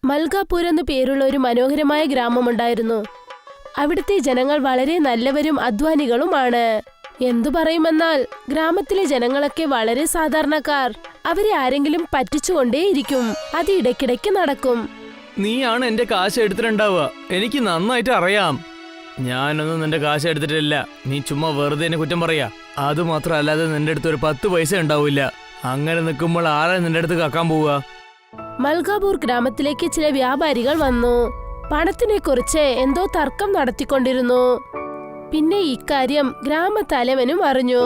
മൽകാപൂർ എന്നു പേരുള്ള ഒരു മനോഹരമായ ഗ്രാമമുണ്ടായിരുന്നു. അവിടുത്തെ ജനങ്ങൾ വളരെ നല്ലവരും അധ്വാനികളുമാണ്. എന്തു പറയുമെന്നാൽ ഗ്രാമത്തിലെ ജനങ്ങളൊക്കെ വളരെ സാധാരണക്കാർ. അവരെ ആരെങ്കിലും പറ്റിച്ചുകൊണ്ടേയിരിക്കും. അത് ഇടയ്ക്കിടയ്ക്ക് നടക്കും. നീയാണ് എന്റെ കാശ് എടുത്തിട്ടുണ്ടാവുക, എനിക്ക് നന്നായിട്ട് അറിയാം. ഞാനൊന്നും നിന്റെ കാശ് എടുത്തിട്ടില്ല. നീ ചുമ്മാ വെറുതെ എന്നെ കുറ്റം പറയാ. അതുമാത്രമല്ലാതെ നിന്റെ അടുത്ത് ഒരു 10 പൈസ ഉണ്ടാവില്ല. അങ്ങനെ നിൽക്കുമ്പോൾ ആരാ നിന്റെ അടുത്ത് കക്കാൻ പോവുക? മൽകാപൂർ ഗ്രാമത്തിലേക്ക് ചില വ്യാപാരികൾ വന്നു. പണത്തിനെ കുറിച്ച് എന്തോ തർക്കം നടത്തിക്കൊണ്ടിരുന്നു. പിന്നെ ഇക്കാര്യം ഗ്രാമത്തലവനും അറിഞ്ഞു.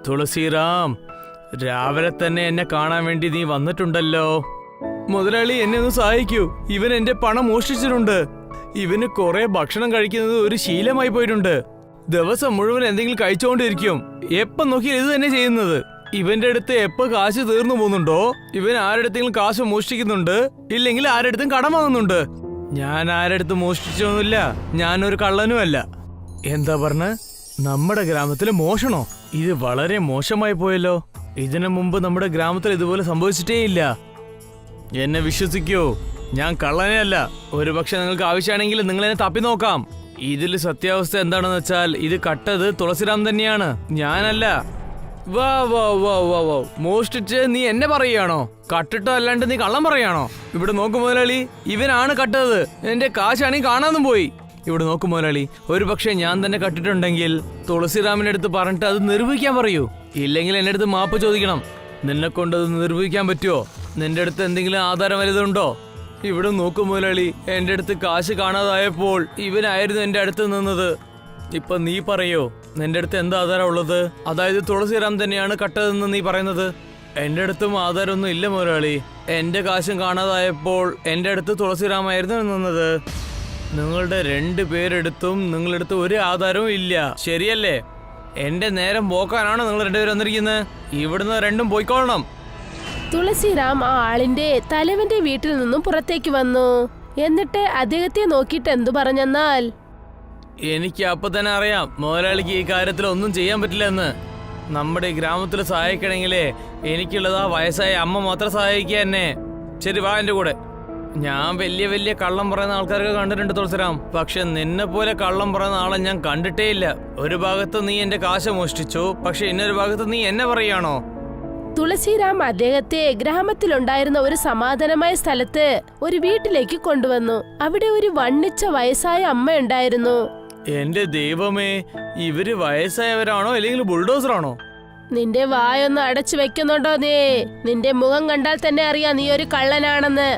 തുളസിറാം, രാവിലെ തന്നെ എന്നെ കാണാൻ വേണ്ടി നീ വന്നിട്ടുണ്ടല്ലോ. മുതലാളി, എന്നെ ഒന്ന് സഹായിക്കൂ. ഇവൻ എന്റെ പണം മോഷ്ടിച്ചിട്ടുണ്ട്. ഇവന് കുറെ ഭക്ഷണം കഴിക്കുന്നത് ഒരു ശീലമായി പോയിട്ടുണ്ട്. ദിവസം മുഴുവൻ എന്തെങ്കിലും കഴിച്ചുകൊണ്ടിരിക്കും. എപ്പം നോക്കിയാൽ ഇത് തന്നെ ചെയ്യുന്നത്. ഇവന്റെ അടുത്ത് എപ്പോ കാശ് തീർന്നു പോകുന്നുണ്ടോ ഇവൻ ആരുടെടുത്തെങ്കിലും കാശ് മോഷ്ടിക്കുന്നുണ്ട്, ഇല്ലെങ്കിൽ ആരുടെടുത്തും കടം വാങ്ങുന്നുണ്ട്. ഞാൻ ആരുടെടുത്ത് മോഷ്ടിച്ചൊന്നുമില്ല. ഞാനൊരു കള്ളനുമല്ല. എന്താ പറഞ്ഞ? നമ്മുടെ ഗ്രാമത്തില് മോഷണോ? ഇത് വളരെ മോശമായി പോയല്ലോ. ഇതിനു മുമ്പ് നമ്മുടെ ഗ്രാമത്തിൽ ഇതുപോലെ സംഭവിച്ചിട്ടേയില്ല. എന്നെ വിശ്വസിക്കൂ, ഞാൻ കള്ളനേ അല്ല. ഒരുപക്ഷെ നിങ്ങൾക്ക് ആവശ്യമാണെങ്കിൽ നിങ്ങൾ എന്നെ തപ്പി നോക്കാം. ഇതിൽ സത്യാവസ്ഥ എന്താണെന്ന് വെച്ചാൽ ഇത് കട്ടത് തുളസിറാം തന്നെയാണ്, ഞാനല്ല. വാ വാ വാ വാ വാ മോഷ്ടിച്ച് നീ എന്നെ പറയുകയാണോ? കട്ടിട്ടോ അല്ലാണ്ട് നീ കള്ളം പറയാണോ? ഇവിടെ നോക്കു മുതലാളി, ഇവനാണ് കട്ടത്. എന്റെ കാശാണെങ്കിൽ കാണാനും പോയി. ഇവിടെ നോക്കു മുതലാളി, ഒരു പക്ഷെ ഞാൻ തന്നെ കട്ടിട്ടുണ്ടെങ്കിൽ തുളസിറാമിന്റെ അടുത്ത് പറഞ്ഞിട്ട് അത് നിർവഹിക്കാൻ പറയൂ. ഇല്ലെങ്കിൽ എന്റെ അടുത്ത് മാപ്പ് ചോദിക്കണം. നിന്നെ കൊണ്ട് അത് നിർവഹിക്കാൻ പറ്റുമോ? നിന്റെ അടുത്ത് എന്തെങ്കിലും ആധാരം വലുതുണ്ടോ? ഇവിടെ നോക്കു മുതലാളി, എന്റെ അടുത്ത് കാശ് കാണാതായപ്പോൾ ഇവനായിരുന്നു എന്റെ അടുത്ത് നിന്നത്. ഇപ്പൊ നീ പറയോ, നിന്റെ അടുത്ത് എന്താ ആധാരം ഉള്ളത്? അതായത് തുളസിറാം തന്നെയാണ് കട്ടതെന്ന് നീ പറയുന്നത്? എന്റെ അടുത്തും ആധാരമൊന്നും ഇല്ല മുതലാളി. എന്റെ കാശും കാണാതായപ്പോൾ എന്റെ അടുത്ത് തുളസിറാമായിരുന്നു നിന്നത്. നിങ്ങളുടെ 2 പേരെടുത്തും നിങ്ങളടുത്ത് ഒരു ആധാരവും ഇല്ല, ശരിയല്ലേ? എന്റെ നേരം പോക്കാനാണ് നിങ്ങൾ 2 പേരും വന്നിരിക്കുന്നത്. ഇവിടുന്ന് 2ഉം പോയിക്കോളണം. തുളസിറാം ആ ആളിന്റെ തലവന്റെ വീട്ടിൽ നിന്നും പുറത്തേക്ക് വന്നു. എന്നിട്ട് അദ്ദേഹത്തെ നോക്കിയിട്ട് എന്തു പറഞ്ഞെന്നാൽ, എനിക്ക് അപ്പൊ തന്നെ അറിയാം മുതലാളിക്ക് ഈ കാര്യത്തിൽ ഒന്നും ചെയ്യാൻ പറ്റില്ല എന്ന്. നമ്മുടെ ഗ്രാമത്തിൽ സഹായിക്കണമെങ്കിലേ എനിക്കുള്ളത് ആ വയസ്സായ അമ്മ മാത്രം സഹായിക്കുക എന്നെ. ശരി, വാ എന്റെ കൂടെ. ഞാൻ വലിയ വലിയ കള്ളം പറയുന്ന ആൾക്കാരൊക്കെ കണ്ടിട്ടുണ്ട് തുളസിറാം, പക്ഷെ നിന്നെ പോലെ കള്ളം പറയുന്ന ആളെ ഞാൻ കണ്ടിട്ടേ ഇല്ല. ഒരു ഭാഗത്ത് നീ എന്റെ കാശ് മോഷ്ടിച്ചു, പക്ഷെ ഇന്നൊരു ഭാഗത്ത് നീ എന്നെ പറയാണോ? തുളസിറാം അദ്ദേഹത്തെ ഗ്രാമത്തിലുണ്ടായിരുന്ന ഒരു സമാധാനമായ സ്ഥലത്ത് ഒരു വീട്ടിലേക്ക് കൊണ്ടുവന്നു. അവിടെ ഒരു വണ്ണിച്ച വയസ്സായ അമ്മ ഉണ്ടായിരുന്നു. എന്റെ ദൈവമേ, ഇവര് വയസ്സായവരാണോ അല്ലെങ്കിൽ ബുൾഡോസറാണോ? നിന്റെ വായൊന്ന് അടച്ചു വെക്കുന്നുണ്ടോ നീ? നിന്റെ മുഖം കണ്ടാൽ തന്നെ അറിയാം നീ ഒരു കള്ളനാണെന്ന്.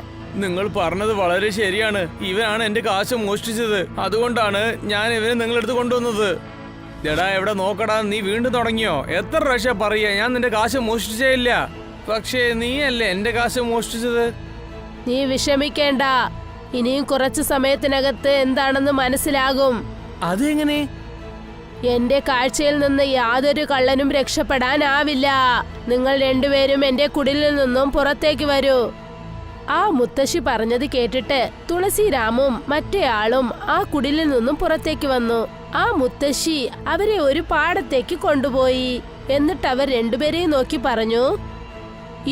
നിങ്ങൾ പറഞ്ഞത് വളരെ ശരിയാണ്. ഇവനാണ് എന്റെ കാശ് മോഷ്ടിച്ചത്. അതുകൊണ്ടാണ് ഞാൻ ഇവനെ നിങ്ങളെടുത്ത് കൊണ്ടുവന്നത്. എടാ, എവിടെ നോക്കടാ, നീ വീണ്ടും തുടങ്ങിയോ? എത്ര പ്രാവശ്യം പറയാ ഞാൻ നിന്റെ കാശ് മോഷ്ടിച്ചേ ഇല്ല. പക്ഷേ നീയല്ലേ എന്റെ കാശ് മോഷ്ടിച്ചത്. നീ വിഷമിക്കേണ്ട, ഇനിയും കുറച്ചു സമയത്തിനകത്ത് എന്താണെന്ന് മനസ്സിലാകും. അതെങ്ങനെ? എന്റെ കാഴ്ചയിൽ നിന്ന് യാതൊരു കള്ളനും രക്ഷപ്പെടാനാവില്ല. നിങ്ങൾ 2 പേരും എന്റെ കുടിലിൽ നിന്നും പുറത്തേക്ക് വരൂ. ആ മുത്തശ്ശി പറഞ്ഞത് കേട്ടിട്ട് തുളസിറാമും മറ്റേയാളും ആ കുടിലിൽ നിന്നും പുറത്തേക്ക് വന്നു. ആ മുത്തശ്ശി അവരെ ഒരു പാടത്തേക്ക് കൊണ്ടുപോയി. എന്നിട്ട് അവർ 2 പേരെയും നോക്കി പറഞ്ഞു,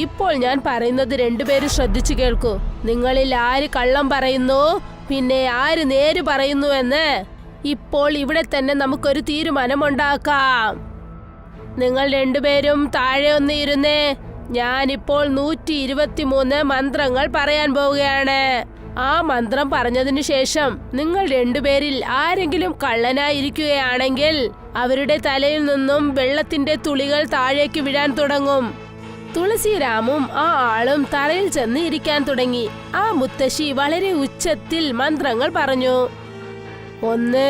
ഇപ്പോൾ ഞാൻ പറയുന്നത് 2 പേരും ശ്രദ്ധിച്ചു കേൾക്കൂ. നിങ്ങളിൽ ആര് കള്ളം പറയുന്നു, പിന്നെ ആര് നേര് പറയുന്നുവെന്ന് ഇപ്പോൾ ഇവിടെ തന്നെ നമുക്കൊരു തീരുമാനമുണ്ടാക്കാം. നിങ്ങൾ 2 പേരും താഴെ ഒന്ന് ഇരുന്നേ. ഞാനിപ്പോൾ 123 മന്ത്രങ്ങൾ പറയാൻ പോവുകയാണ്. ആ മന്ത്രം പറഞ്ഞതിനു ശേഷം നിങ്ങൾ 2 പേരിൽ ആരെങ്കിലും കള്ളനായിരിക്കുകയാണെങ്കിൽ അവരുടെ തലയിൽ നിന്നും വെള്ളത്തിന്റെ തുള്ളികൾ താഴേക്ക് വീഴാൻ തുടങ്ങും. തുളസിറാമും ആ ആളും തറയിൽ ചെന്ന് ഇരിക്കാൻ തുടങ്ങി. ആ മുത്തശ്ശി വളരെ ഉച്ചത്തിൽ മന്ത്രങ്ങൾ പറഞ്ഞു. 1,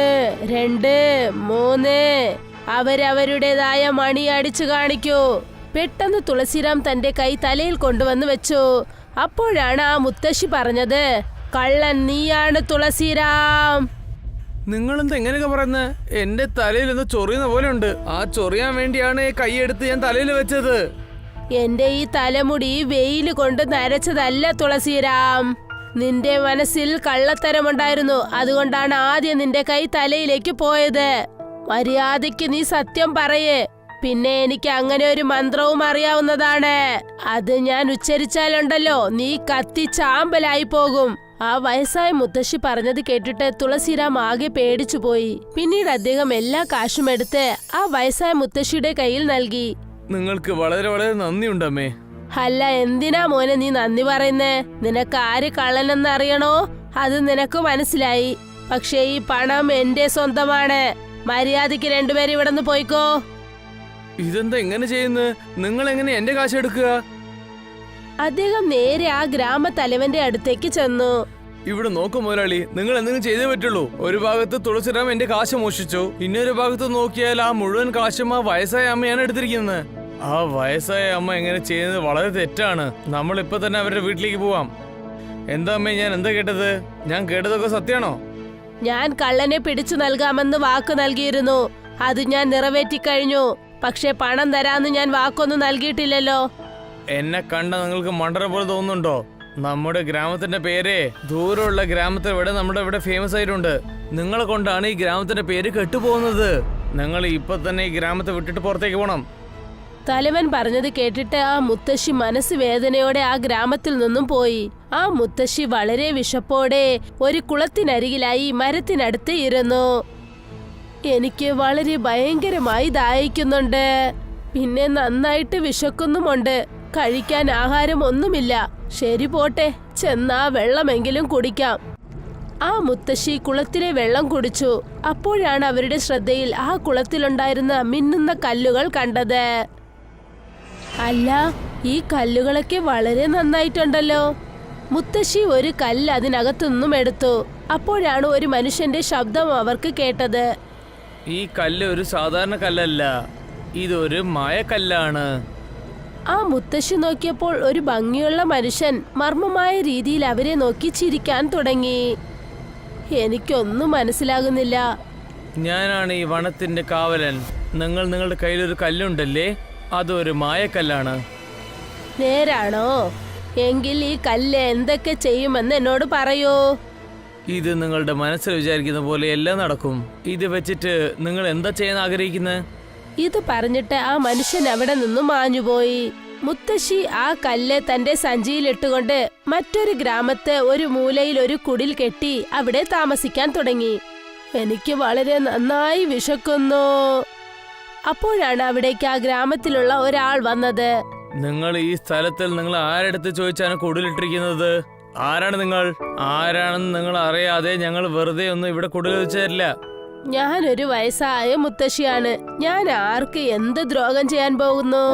2, 3 അവരവരുടേതായ മണി അടിച്ചു കാണിക്കൂ. പെട്ടെന്ന് തുളസിറാം തന്റെ കൈ തലയിൽ കൊണ്ടുവന്ന് വെച്ചു. അപ്പോഴാണ് ആ മുത്തശ്ശി പറഞ്ഞത്, കള്ളൻ നീയാണ് തുളസിറാം. നിങ്ങളെന്താ എങ്ങനെയൊക്കെ പറയുന്നത്? എന്റെ തലയിൽ ഒന്ന് ചൊറിയുന്ന പോലെ ഉണ്ട്. ആ ചൊറിയാൻ വേണ്ടിയാണ് ഈ കൈയെടുത്ത് ഞാൻ തലയിൽ വെച്ചത്. എന്റെ ഈ തലമുടി വെയില് കൊണ്ട് നരച്ചതല്ല തുളസിറാം. നിന്റെ മനസ്സിൽ കള്ളത്തരമുണ്ടായിരുന്നു. അതുകൊണ്ടാണ് ആദ്യം നിന്റെ കൈ തലയിലേക്ക് പോയത്. മര്യാദയ്ക്ക് നീ സത്യം പറയേ. പിന്നെ എനിക്ക് അങ്ങനെ ഒരു മന്ത്രവും അറിയാവുന്നതാണ്. അത് ഞാൻ ഉച്ചരിച്ചാലുണ്ടല്ലോ നീ കത്തി ചാമ്പലായി പോകും. ആ വയസ്സായ മുത്തശ്ശി പറഞ്ഞത് കേട്ടിട്ട് തുളസിറാം ആകെ പേടിച്ചു പോയി. പിന്നീട് അദ്ദേഹം എല്ലാ കാശും എടുത്ത് ആ വയസ്സായ മുത്തശ്ശിയുടെ കയ്യിൽ നൽകി. നിങ്ങൾക്ക് വളരെ വളരെ നന്ദിയുണ്ടമ്മേ. അല്ല, എന്തിനാ മോനെ നീ നന്ദി പറയുന്നേ? നിനക്ക് ആര് കള്ളനെന്ന് അറിയണോ? അത് നിനക്ക് മനസ്സിലായി. പക്ഷേ ഈ പണം എന്റെ സ്വന്തമാണ്. മര്യാദയ്ക്ക് രണ്ടുപേരും ഇവിടെ നിന്ന് പോയിക്കോ. ഇതെന്താ എങ്ങനെ ചെയ്യുന്നത്? നിങ്ങൾ എങ്ങനെ എന്റെ കാശ് എടുക്കുക? അദ്ദേഹം നേരെ ആ ഗ്രാമത്തലവന്റെ അടുത്തേക്ക് ചെന്നു. ഇവിടെ നോക്കൂ മുതലാളി, നിങ്ങൾ എന്തെങ്കിലും ചെയ്തേ പറ്റുള്ളൂ. ഒരു ഭാഗത്ത് തുളസിറാം എന്റെ കാശ് മോഷിച്ചു, ഇന്നൊരു ഭാഗത്ത് നോക്കിയാൽ ആ മുഴുവൻ കാശും ആ വയസ്സായ അമ്മയാണ് എടുത്തിരിക്കുന്നത്. ആ വയസ്സായ അമ്മ എങ്ങനെ ചെയ്യുന്നത് വളരെ തെറ്റാണ്. നമ്മൾ ഇപ്പൊ തന്നെ അവരുടെ വീട്ടിലേക്ക് പോവാം. എന്താ അമ്മേ, ഞാൻ എന്താ കേട്ടത്? ഞാൻ കേട്ടതൊക്കെ സത്യാണോ? ഞാൻ കള്ളനെ പിടിച്ചു നൽകാമെന്ന് വാക്ക് നൽകിയിരുന്നു. അത് ഞാൻ നിറവേറ്റിക്കഴിഞ്ഞു. പക്ഷെ പണം തരാന്ന് ഞാൻ വാക്കൊന്നും നൽകിയിട്ടില്ലല്ലോ. എന്നെ കണ്ട നിങ്ങൾക്ക് മണ്ടറ പോലെ തോന്നുന്നുണ്ടോ? നമ്മുടെ ഗ്രാമത്തിന്റെ പേര് ദൂരമുള്ള ഗ്രാമത്തിൽ നമ്മുടെ ഇവിടെ ഫേമസ് ആയിട്ടുണ്ട്. നിങ്ങളെ കൊണ്ടാണ് ഈ ഗ്രാമത്തിന്റെ പേര് കെട്ടുപോകുന്നത്. നിങ്ങൾ ഇപ്പൊ തന്നെ ഈ ഗ്രാമത്തെ വിട്ടിട്ട് പുറത്തേക്ക് പോകണം. തലവൻ പറഞ്ഞത് കേട്ടിട്ട് ആ മുത്തശ്ശി മനസ്സ് വേദനയോടെ ആ ഗ്രാമത്തിൽ നിന്നും പോയി. ആ മുത്തശ്ശി വളരെ വിശപ്പോടെ ഒരു കുളത്തിനരികിലായി മരത്തിനടുത്ത് ഇരുന്നു. എനിക്ക് വളരെ ഭയങ്കരമായി ദാഹിക്കുന്നുണ്ട്, പിന്നെ നന്നായിട്ട് വിശക്കുന്നുമുണ്ട്. കഴിക്കാൻ ആഹാരം ഒന്നുമില്ല. ശരി പോട്ടെ, ചെന്നാ വെള്ളമെങ്കിലും കുടിക്കാം. ആ മുത്തശ്ശി കുളത്തിലെ വെള്ളം കുടിച്ചു. അപ്പോഴാണ് അവരുടെ ശ്രദ്ധയിൽ ആ കുളത്തിലുണ്ടായിരുന്ന മിന്നുന്ന കല്ലുകൾ കണ്ടത്. അല്ല, ഈ കല്ലുകളൊക്കെ വളരെ നന്നായിട്ടുണ്ടല്ലോ. മുത്തശ്ശി ഒരു കല്ല് അതിനകത്തുനിന്നും എടുത്തു. അപ്പോഴാണ് ഒരു മനുഷ്യന്റെ ശബ്ദം അവർക്ക് കേട്ടത്. ഈ കല്ല് ഒരു സാധാരണ കല്ലല്ല, ഇതൊരു മായക്കല്ലാണ്. ആ മുത്തശ്ശി നോക്കിയപ്പോൾ ഒരു ഭംഗിയുള്ള മനുഷ്യൻ മർമ്മമായ രീതിയിൽ അവരെ നോക്കി ചിരിക്കാൻ തുടങ്ങി. എനിക്കൊന്നും മനസ്സിലാകുന്നില്ല. ഞാനാണ് ഈ വനത്തിന്റെ കാവലൻ. നിങ്ങളുടെ കയ്യിലൊരു കല്ലുണ്ടല്ലേ, അതൊരു മായക്കല്ലാണ്. നേരാണോ? എങ്കിൽ ഈ കല്ല് എന്തൊക്കെ ചെയ്യുമെന്ന് എന്നോട് പറയൂ. ഇത് നിങ്ങളുടെ മനസ്സിൽ വിചാരിക്കുന്ന പോലെ എല്ലാം നടക്കും. ഇത് വെച്ചിട്ട് നിങ്ങൾ എന്താ ചെയ്യാൻ ആഗ്രഹിക്കുന്നത്? ഇത് പറഞ്ഞിട്ട് ആ മനുഷ്യൻ അവിടെ നിന്നും മാഞ്ഞുപോയി. മുത്തശ്ശി ആ കല്ല് തന്റെ സഞ്ചിയിലിട്ടുകൊണ്ട് മറ്റൊരു ഗ്രാമത്തെ ഒരു മൂലയിൽ ഒരു കുടിൽ കെട്ടി അവിടെ താമസിക്കാൻ തുടങ്ങി. എനിക്ക് വളരെ നന്നായി വിശക്കുന്നു. അപ്പോഴാണ് അവിടേക്ക് ആ ഗ്രാമത്തിലുള്ള ഒരാൾ വന്നത്. നിങ്ങൾ ഈ സ്ഥലത്തിൽ നിങ്ങൾ ആരെടുത്ത് ചോദിച്ചാണ് കുടിലിട്ടിരിക്കുന്നത്? ആരാണ് നിങ്ങൾ? ആരാണെന്ന് നിങ്ങൾ അറിയാതെ ഞങ്ങൾ വെറുതെ ഒന്നും ഇവിടെ കുടിൽ വെച്ച് തരില്ല. ഞാനൊരു വയസ്സായ മുത്തശ്ശിയാണ്. ഞാൻ ആർക്ക് എന്ത് ദ്രോഹം ചെയ്യാൻ പോകുന്നു?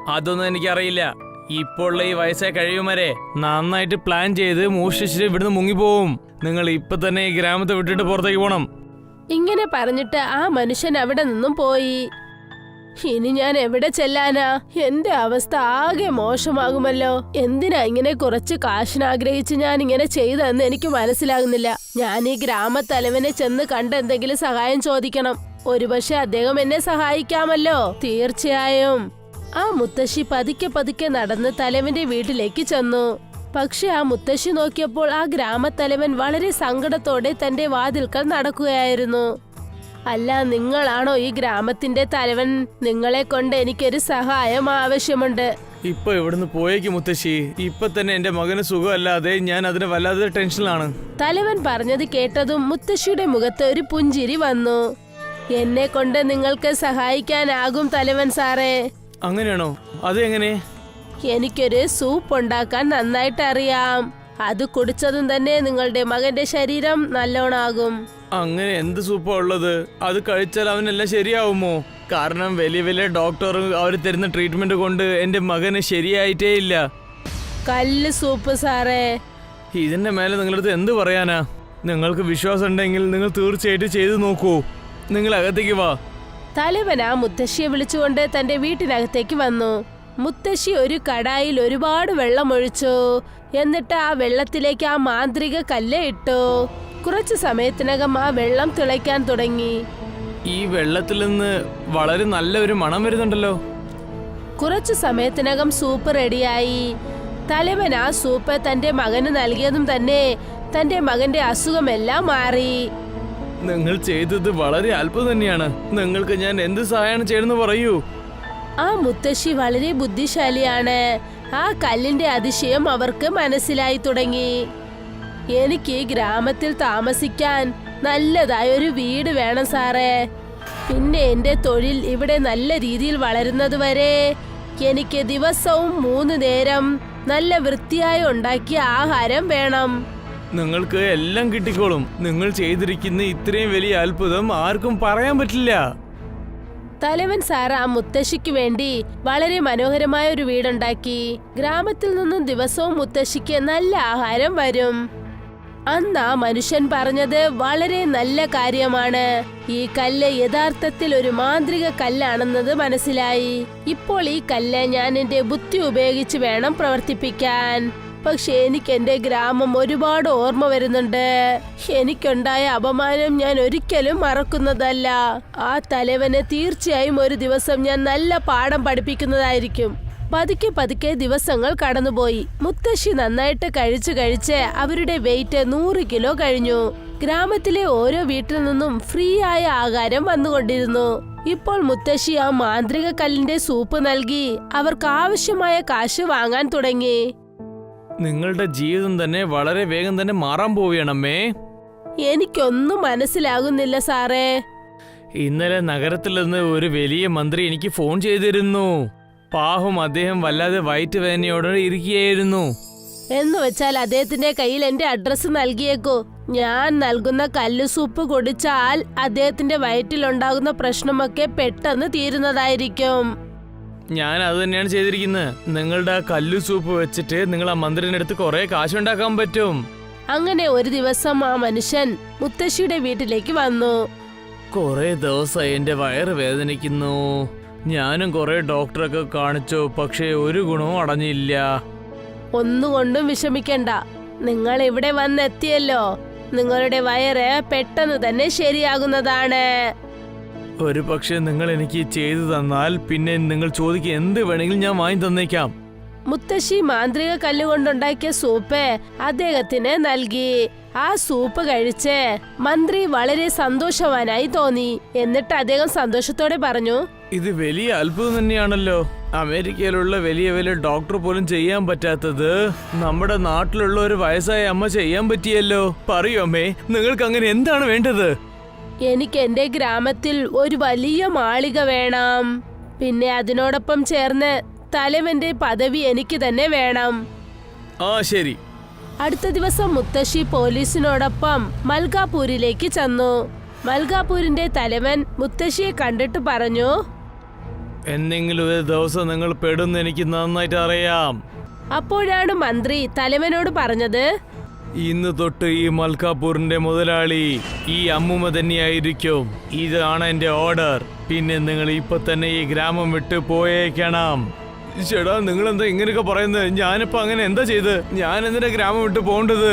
അതൊന്നും എനിക്കറിയില്ല. ഇപ്പോൾ ഈ വയസ്സായ കഴിയുമരെ നന്നായിട്ട് പ്ലാൻ ചെയ്ത് മോഷ്ടിച്ചിട്ട് ഇവിടുന്ന് മുങ്ങിപ്പോവും. നിങ്ങൾ ഇപ്പൊ തന്നെ ഈ ഗ്രാമത്തെ വിട്ടിട്ട് പുറത്തേക്ക് പോകണം. ഇങ്ങനെ പറഞ്ഞിട്ട് ആ മനുഷ്യൻ അവിടെ നിന്നും പോയി. ഇനി ഞാൻ എവിടെ ചെല്ലാനാ? എന്റെ അവസ്ഥ ആകെ മോശമാകുമല്ലോ. എന്തിനാ ഇങ്ങനെ കുറച്ച് കാശിനാഗ്രഹിച്ച് ഞാൻ ഇങ്ങനെ ചെയ്തതെന്ന് എനിക്ക് മനസ്സിലാകുന്നില്ല. ഞാൻ ഈ ഗ്രാമത്തലവനെ ചെന്ന് കണ്ട് എന്തെങ്കിലും സഹായം ചോദിക്കണം. ഒരുപക്ഷെ അദ്ദേഹം എന്നെ സഹായിക്കാമല്ലോ. തീർച്ചയായും. ആ മുത്തശ്ശി പതുക്കെ പതുക്കെ നടന്ന് തലവന്റെ വീട്ടിലേക്ക് ചെന്നു. പക്ഷെ ആ മുത്തശ്ശി നോക്കിയപ്പോൾ ആ ഗ്രാമത്തലവൻ വളരെ സങ്കടത്തോടെ തന്റെ വാതിൽക്കൽ നടക്കുകയായിരുന്നു. അല്ല, നിങ്ങളാണോ ഈ ഗ്രാമത്തിന്റെ തലവൻ? നിങ്ങളെ കൊണ്ട് എനിക്കൊരു സഹായം ആവശ്യമുണ്ട്. ഇപ്പൊ ഇവിടുന്ന് പോയേക്ക് മുത്തശ്ശി. ഇപ്പൊ തന്നെ എന്റെ മകന് സുഖമല്ലാതെ ഞാൻ അതിന് വല്ലാതെ ടെൻഷനിലാണ്. തലവൻ പറഞ്ഞത് കേട്ടതും മുത്തശ്ശിയുടെ മുഖത്ത് ഒരു പുഞ്ചിരി വന്നു. എന്നെ കൊണ്ട് നിങ്ങൾക്ക് സഹായിക്കാനാകും തലവൻ സാറേ. അങ്ങനെയാണോ? അതെങ്ങനെ? എനിക്കൊരു സൂപ്പ് ഉണ്ടാക്കാൻ നന്നായിട്ട് അറിയാം. അത് കുടിച്ചതും തന്നെ നിങ്ങളുടെ മകന്റെ ശരീരം നല്ലോണാകും. അങ്ങനെ എന്ത് സൂപ്പാ ഉള്ളത്? അത് കഴിച്ചാൽ അവനെല്ലാം ശരിയാവുമോ? കാരണം വലിയ വലിയ ഡോക്ടർ അവർ തരുന്ന ട്രീറ്റ്മെന്റ് കൊണ്ട് എന്റെ മകന് ശരിയായിട്ടേ ഇല്ല. കല്ല് സൂപ്പ് സാറേ. ഇതിന്റെ മേലെ നിങ്ങളടുത്ത് എന്ത് പറയാനാ? നിങ്ങൾക്ക് വിശ്വാസം ഉണ്ടെങ്കിൽ നിങ്ങൾ തീർച്ചയായിട്ടും ചെയ്തു നോക്കൂ. നിങ്ങൾ അകത്തേക്ക് വാ. തലവൻ ആ മുത്തശ്ശിയെ വിളിച്ചുകൊണ്ട് തന്റെ വീട്ടിനകത്തേക്ക് വന്നു. മുത്തശ്ശി ഒരു കടായിൽ ഒരുപാട് വെള്ളം ഒഴിച്ചു. എന്നിട്ട് ആ വെള്ളത്തിലേക്ക് ആ മാന്ത്രിക കല്ല് ഇട്ടു. കുറച്ചു സമയത്തിനകം ആ വെള്ളം തിളയ്ക്കാൻ തുടങ്ങി. ഈ വെള്ളത്തിൽ നിന്ന് വളരെ നല്ലൊരു മണം വരുന്നുണ്ടല്ലോ. കുറച്ചു സമയത്തിനകം സൂപ്പ് റെഡിയായി. തലവൻ ആ സൂപ്പ് തന്റെ മകന് നൽകിയതും തന്നെ തന്റെ മകന്റെ അസുഖമെല്ലാം മാറി. നിങ്ങൾ ചെയ്തത് വളരെ അത്ഭുതം തന്നെയാണ്. നിങ്ങൾക്ക് ഞാൻ എന്ത് സഹായമാണ് ചെയ്യണമെന്ന് പറയൂ. ആ മുത്തശ്ശി വളരെ ബുദ്ധിശാലിയാണ്. ആ കല്ലിന്റെ അതിശയം അവർക്ക് മനസ്സിലായി തുടങ്ങി. എനിക്ക് ഈ ഗ്രാമത്തിൽ താമസിക്കാൻ നല്ലതായ ഒരു വീട് വേണം സാറേ. പിന്നെ എന്റെ തൊഴിൽ ഇവിടെ നല്ല രീതിയിൽ വളരുന്നത് വരെ എനിക്ക് ദിവസവും 3 നേരം നല്ല വൃത്തിയായി ഉണ്ടാക്കിയ ആഹാരം വേണം. നിങ്ങൾക്ക് എല്ലാം കിട്ടിക്കോളും. നിങ്ങൾ ചെയ്തിരിക്കുന്ന ഇത്രയും വലിയ അത്ഭുതം ആർക്കും പറയാൻ പറ്റില്ല. തലവൻ സാർ ആ മുത്തശ്ശിക്ക് വേണ്ടി വളരെ മനോഹരമായ ഒരു വീടുണ്ടാക്കി. ഗ്രാമത്തിൽ നിന്നും ദിവസവും മുത്തശ്ശിക്ക് നല്ല ആഹാരം വരും. അന്ന് ആ മനുഷ്യൻ പറഞ്ഞത് വളരെ നല്ല കാര്യമാണ്. ഈ കല്ല് യഥാർത്ഥത്തിൽ ഒരു മാന്ത്രിക കല്ലാണെന്നത് മനസ്സിലായി. ഇപ്പോൾ ഈ കല്ല് ഞാൻ എന്റെ ബുദ്ധി ഉപയോഗിച്ച് വേണം പ്രവർത്തിപ്പിക്കാൻ. പക്ഷെ എനിക്ക് എന്റെ ഗ്രാമം ഒരുപാട് ഓർമ്മ വരുന്നുണ്ട്. എനിക്കുണ്ടായ അപമാനം ഞാൻ ഒരിക്കലും മറക്കുന്നതല്ല. ആ തലവന് തീർച്ചയായും ഒരു ദിവസം ഞാൻ നല്ല പാഠം പഠിപ്പിക്കുന്നതായിരിക്കും. പതുക്കെ പതുക്കെ ദിവസങ്ങൾ കടന്നുപോയി. മുത്തശ്ശി നന്നായിട്ട് കഴിച്ച് അവരുടെ വെയിറ്റ് 100 കിലോ കഴിഞ്ഞു. ഗ്രാമത്തിലെ ഓരോ വീട്ടിൽ നിന്നും ഫ്രീ ആയ ആഹാരം വന്നുകൊണ്ടിരുന്നു. ഇപ്പോൾ മുത്തശ്ശി ആ മാന്ത്രിക കല്ലിന്റെ സൂപ്പ് നൽകി അവർക്ക് ആവശ്യമായ കാശ് വാങ്ങാൻ തുടങ്ങി. നിങ്ങളുടെ ജീവിതം തന്നെ വളരെ വേഗം തന്നെ മാറാൻ പോവുകയാണമ്മേ. എനിക്കൊന്നും മനസ്സിലാകുന്നില്ല സാറേ. ഇന്നലെ നഗരത്തിൽ നിന്ന് ഒരു വലിയ മന്ത്രി എനിക്ക് ഫോൺ ചെയ്തിരുന്നു. പാവം, അദ്ദേഹം വല്ലാതെ വയറ്റുവേദനയോടെ ഇരിക്കുകയായിരുന്നു. എന്ന് വെച്ചാൽ അദ്ദേഹത്തിന്റെ കയ്യിൽ എന്റെ അഡ്രസ് നൽകിയേക്കോ. ഞാൻ നൽകുന്ന കല്ല് സൂപ്പ് കുടിച്ചാൽ അദ്ദേഹത്തിന്റെ വയറ്റിലുണ്ടാകുന്ന പ്രശ്നമൊക്കെ പെട്ടെന്ന് തീരുന്നതായിരിക്കും. ഞാൻ അത് തന്നെയാണ് ചെയ്തിരിക്കുന്നത്. നിങ്ങളുടെ ആ കല്ലു സൂപ്പ് വെച്ചിട്ട് നിങ്ങൾ ആ മന്ത്രിന്റെ അടുത്ത് കുറെ കാശുണ്ടാക്കാൻ പറ്റും. അങ്ങനെ ഒരു ദിവസം ആ മനുഷ്യൻ മുത്തശ്ശിയുടെ വീട്ടിലേക്ക് വന്നു. കുറെ ദിവസമായി എന്റെ വയറ് വേദനിക്കുന്നു. ഞാനും കുറെ ഡോക്ടറൊക്കെ കാണിച്ചു, പക്ഷേ ഒരു ഗുണവും അടഞ്ഞില്ല. ഒന്നുകൊണ്ടും വിഷമിക്കണ്ട. നിങ്ങൾ ഇവിടെ വന്നെത്തിയല്ലോ. നിങ്ങളുടെ വയറ് പെട്ടെന്ന് തന്നെ ശരിയാകുന്നതാണ്. ഒരു പക്ഷെ നിങ്ങൾ എനിക്ക് ചെയ്തു തന്നാൽ പിന്നെ നിങ്ങൾ ചോദിക്കുക എന്ത് വേണമെങ്കിലും ഞാൻ വാങ്ങി തന്നേക്കാം. മുത്തശ്ശി മാന്ത്രിക കല്ലുകൊണ്ടുണ്ടാക്കിയ സൂപ്പ് അദ്ദേഹത്തിന് നൽകി. ആ സൂപ്പ് കഴിച്ച് മന്ത്രി വളരെ സന്തോഷവാനായി തോന്നി. എന്നിട്ട് അദ്ദേഹം സന്തോഷത്തോടെ പറഞ്ഞു, ഇത് വലിയ അത്ഭുതം തന്നെയാണല്ലോ. അമേരിക്കയിലുള്ള വലിയ വലിയ ഡോക്ടർ പോലും ചെയ്യാൻ പറ്റാത്തത് നമ്മുടെ നാട്ടിലുള്ള ഒരു വയസ്സായ അമ്മ ചെയ്യാൻ പറ്റിയല്ലോ. പറയൂ അമ്മേ, നിങ്ങൾക്ക് അങ്ങനെ എന്താണ് വേണ്ടത്? എനിക്ക് എന്റെ ഗ്രാമത്തിൽ ഒരു വലിയ മാളിക വേണം. പിന്നെ അതിനോടൊപ്പം ചേർന്ന് തലവന്റെ പദവി എനിക്ക് തന്നെ വേണം. ആ ശരി. അടുത്ത ദിവസം മുത്തശ്ശി പോലീസിനോടൊപ്പം മൽകാപൂരിലേക്ക് ചെന്നു. മൽകാപൂരിന്റെ തലവൻ മുത്തശ്ശിയെ കണ്ടിട്ട് പറഞ്ഞു, എന്തെങ്കിലും ഒരു ദിവസം നിങ്ങൾ പെടുന്ന എനിക്ക് നന്നായിട്ട് അറിയാം. അപ്പോഴാണ് മന്ത്രി തലവനോട് പറഞ്ഞത്, ഇന്ന് തൊട്ട് ഈ മൽക്കാപൂരിന്റെ മുതലാളി ഈ അമ്മുമ്മ തന്നെയായിരിക്കും. ഇതാണ് എന്റെ ഓർഡർ. പിന്നെ നിങ്ങൾ ഇപ്പൊ തന്നെ ഈ ഗ്രാമം വിട്ട് പോയേക്കണം. ചേട്ടാ, നിങ്ങൾ എന്താ ഇങ്ങനെയൊക്കെ പറയുന്നത്? ഞാനിപ്പോ അങ്ങനെ എന്താ ചെയ്ത്? ഞാൻ എന്തിനാ ഗ്രാമം വിട്ട് പോകേണ്ടത്?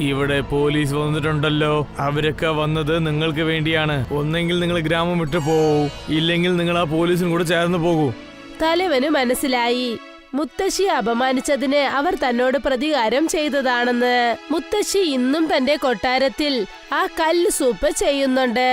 ഇവിടെ പോലീസ് വന്നിട്ടുണ്ടല്ലോ. അവരൊക്കെ വന്നത് നിങ്ങൾക്ക് വേണ്ടിയാണ്. ഒന്നെങ്കിൽ നിങ്ങൾ ഗ്രാമം വിട്ടു പോകൂ, ഇല്ലെങ്കിൽ നിങ്ങൾ ആ പോലീസിനും കൂടെ ചേർന്ന് പോകൂ. തലവന് മനസ്സിലായി മുത്തശ്ശിയെ അപമാനിച്ചതിന് അവർ തന്നോട് പ്രതികാരം ചെയ്തതാണെന്ന്. മുത്തശ്ശി ഇന്നും തന്റെ കൊട്ടാരത്തിൽ ആ കല്ല് സൂപ്പ് ചെയ്യുന്നുണ്ട്.